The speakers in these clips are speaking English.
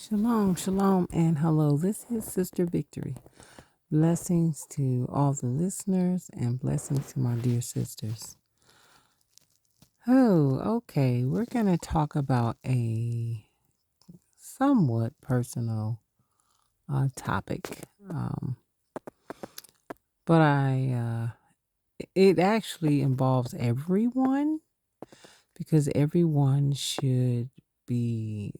Shalom, shalom, and hello. This is Sister Victory. Blessings to all the listeners and blessings to my dear sisters. Oh, okay. We're going to talk about a somewhat personal topic. But it actually involves everyone because everyone should be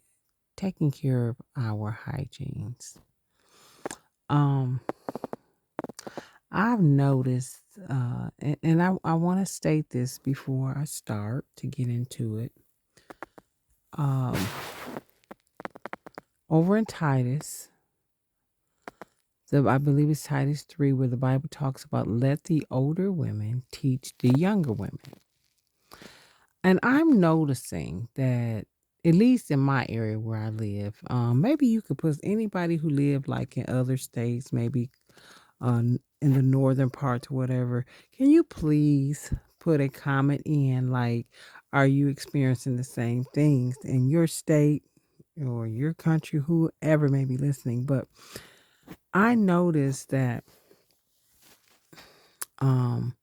taking care of our hygienes. I've noticed, and I want to state this before I start to get into it. Um, over in Titus, I believe it's Titus 3, where the Bible talks about let the older women teach the younger women. And I'm noticing that, at least in my area where I live, maybe you could put anybody who live like in other states, maybe in the northern parts or whatever, can you please put a comment in like, are you experiencing the same things in your state or your country, whoever may be listening? But I noticed that um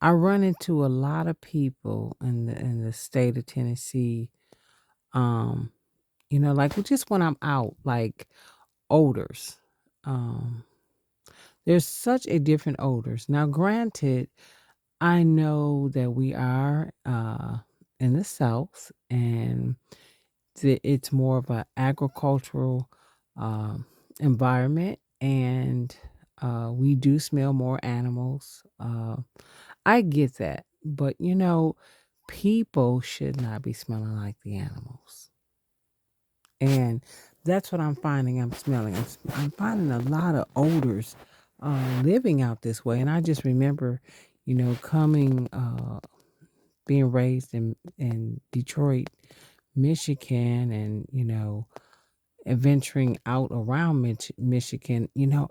I run into a lot of people in the state of Tennessee, um, like just when I'm out, like odors. Um There's such a different odors. Now, granted, I know that we are in the South and it's more of an agricultural um, environment, and we do smell more animals. I get that. But, people should not be smelling like the animals. And that's what I'm finding I'm smelling. I'm finding a lot of odors living out this way. And I just remember, being raised in Detroit, Michigan, and, adventuring out around Michigan,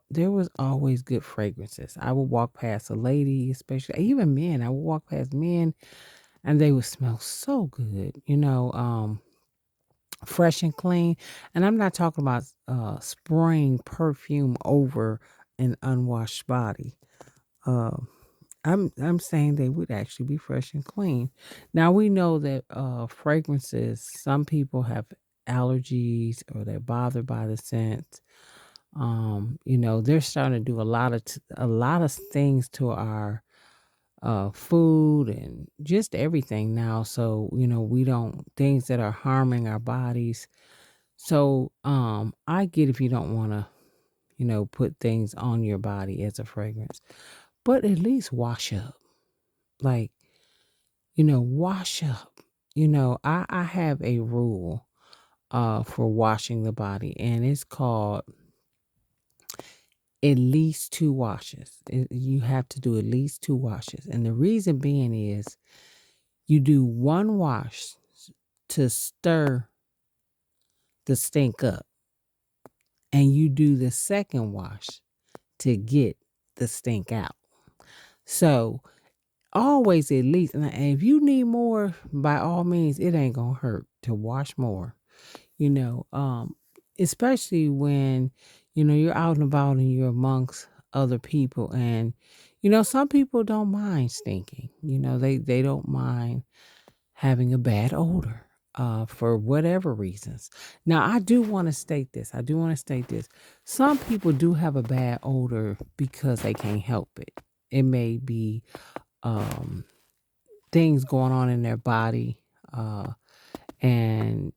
there was always good fragrances. I would walk past a lady, especially even men. I would walk past men and they would smell so good, fresh and clean. And I'm not talking about spraying perfume over an unwashed body. Uh, I'm saying they would actually be fresh and clean. Now we know that fragrances. Some people have allergies or they're bothered by the scent. They're starting to do a lot of things to our food and just everything now. So we don't things that are harming our bodies. So, I get if you don't wanna, put things on your body as a fragrance, but at least wash up. Like, wash up. I have a rule for washing the body, and it's called at least 2 washes. You have to do at least 2 washes, and the reason being is you do 1 wash to stir the stink up, and you do the second wash to get the stink out. So always at least, and if you need more, by all means, it ain't gonna hurt to wash more. You know, um, Especially when you're out and about and you're amongst other people, and some people don't mind stinking. They don't mind having a bad odor. For whatever reasons. Now, I do want to state this. Some people do have a bad odor because they can't help it. It may be um, things going on in their body, uh, and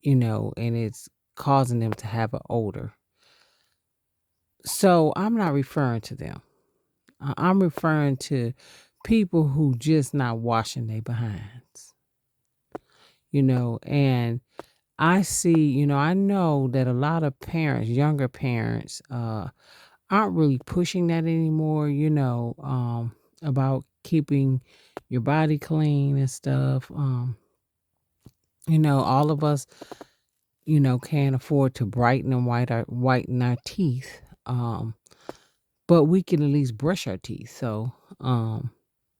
and it's causing them to have an odor. So I'm not referring to them. I'm referring to people who just not washing their behinds. And I see, I know that a lot of parents, younger parents, aren't really pushing that anymore, about keeping your body clean and stuff. All of us, can't afford to brighten and whiten our teeth. But we can at least brush our teeth. So,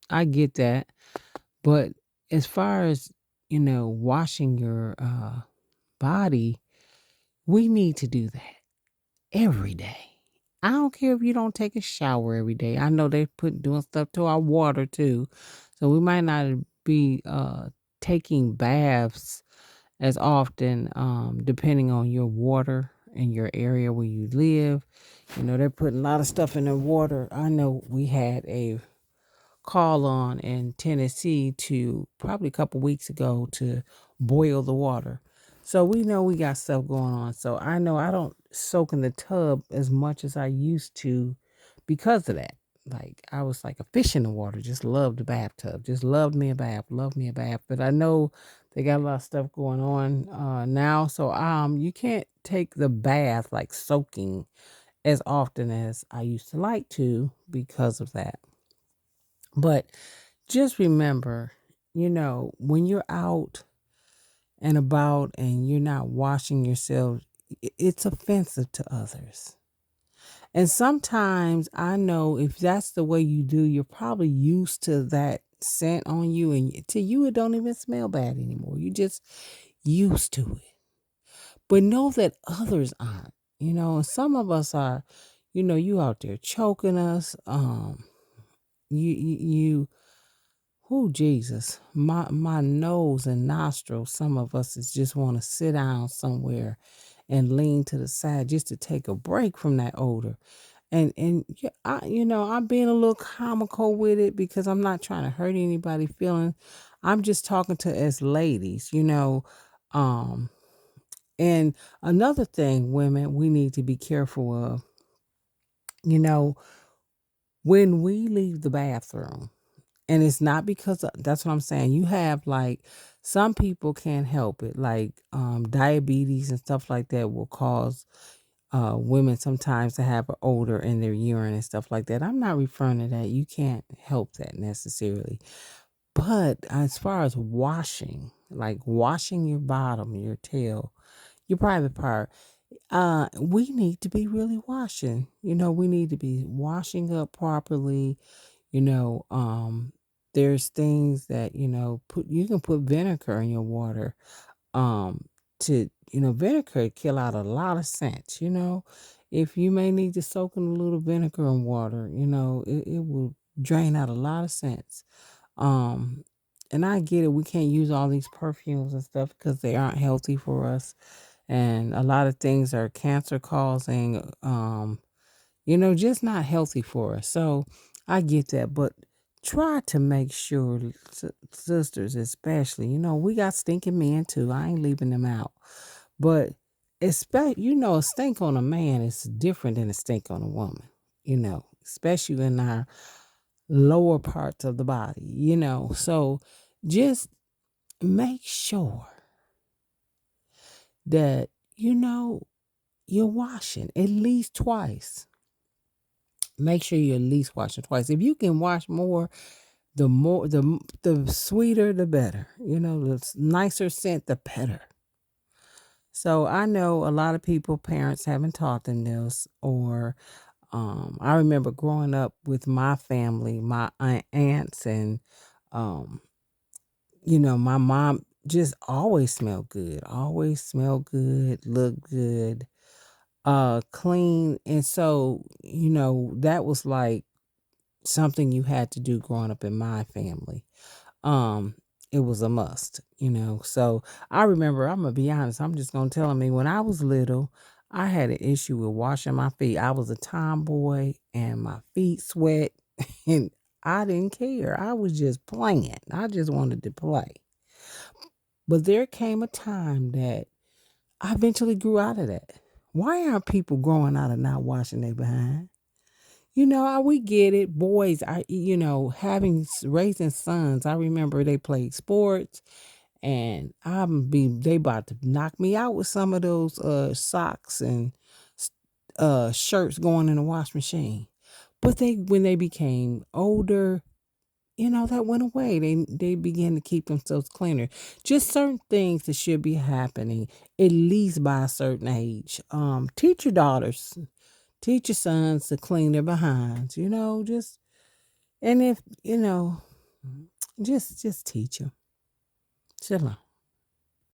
I get that. But as far as washing your body, we need to do that every day. I don't care if you don't take a shower every day. I know they doing stuff to our water too. So we might not be taking baths as often, depending on your water and your area where you live. They're putting a lot of stuff in the water. I know we had a call on in Tennessee to probably a couple weeks ago to boil the water. So we know we got stuff going on. So I know I don't soak in the tub as much as I used to because of that. Like I was like a fish in the water, just loved the bathtub, just loved me a bath, loved me a bath. But I know they got a lot of stuff going on now. So you can't take the bath like soaking as often as I used to like to because of that. But just remember, when you're out and about and you're not washing yourself, it's offensive to others. And sometimes I know if that's the way you do, you're probably used to that scent on you, and to you, it don't even smell bad anymore. You just used to it. But know that others aren't, and some of us are, you out there choking us. You Who Jesus, my nose and nostrils. Some of us is just want to sit down somewhere and lean to the side just to take a break from that odor. And yeah, I'm being a little comical with it because I'm not trying to hurt anybody's feelings. I'm just talking to as ladies. Um, and another thing, women, we need to be careful of. You know, when we leave the bathroom. And it's not because that's what I'm saying. You have like some people can't help it, like diabetes and stuff like that will cause women sometimes to have an odor in their urine and stuff like that. I'm not referring to that. You can't help that necessarily. But as far as washing, like washing your bottom, your tail, your private part, we need to be really washing. We need to be washing up properly. you know um there's things that you can put vinegar in your water, um to vinegar kill out a lot of scents. If you may need to soak in a little vinegar and water, it will drain out a lot of scents. Um and I get it, we can't use all these perfumes and stuff because they aren't healthy for us, and a lot of things are cancer causing, just not healthy for us. So I get that, but try to make sure, sisters especially, we got stinking men too. I ain't leaving them out. But especially, a stink on a man is different than a stink on a woman, especially in our lower parts of the body. So just make sure that, you're washing at least twice. Make sure you at least wash it twice. If you can wash more, the sweeter the better. The nicer scent the better. So I know a lot of people, parents haven't taught them this, or I remember growing up with my family, my aunts, and um, my mom just always smelled good, looked good, clean. And so, that was like something you had to do growing up in my family. Um, it was a must. So I remember, I'm gonna be honest, I'm just gonna tell me when I was little, I had an issue with washing my feet. I was a tomboy and my feet sweat and I didn't care. I was just playing. I just wanted to play. But there came a time that I eventually grew out of that. Why aren't people growing out of not washing their behind? We get it. Boys, raising sons. I remember they played sports, and they about to knock me out with some of those socks and shirts going in the wash machine. But when they became older, that went away. They began to keep themselves cleaner. Just certain things that should be happening at least by a certain age. Teach your daughters, teach your sons to clean their behinds. Just and if just teach them. Shalom.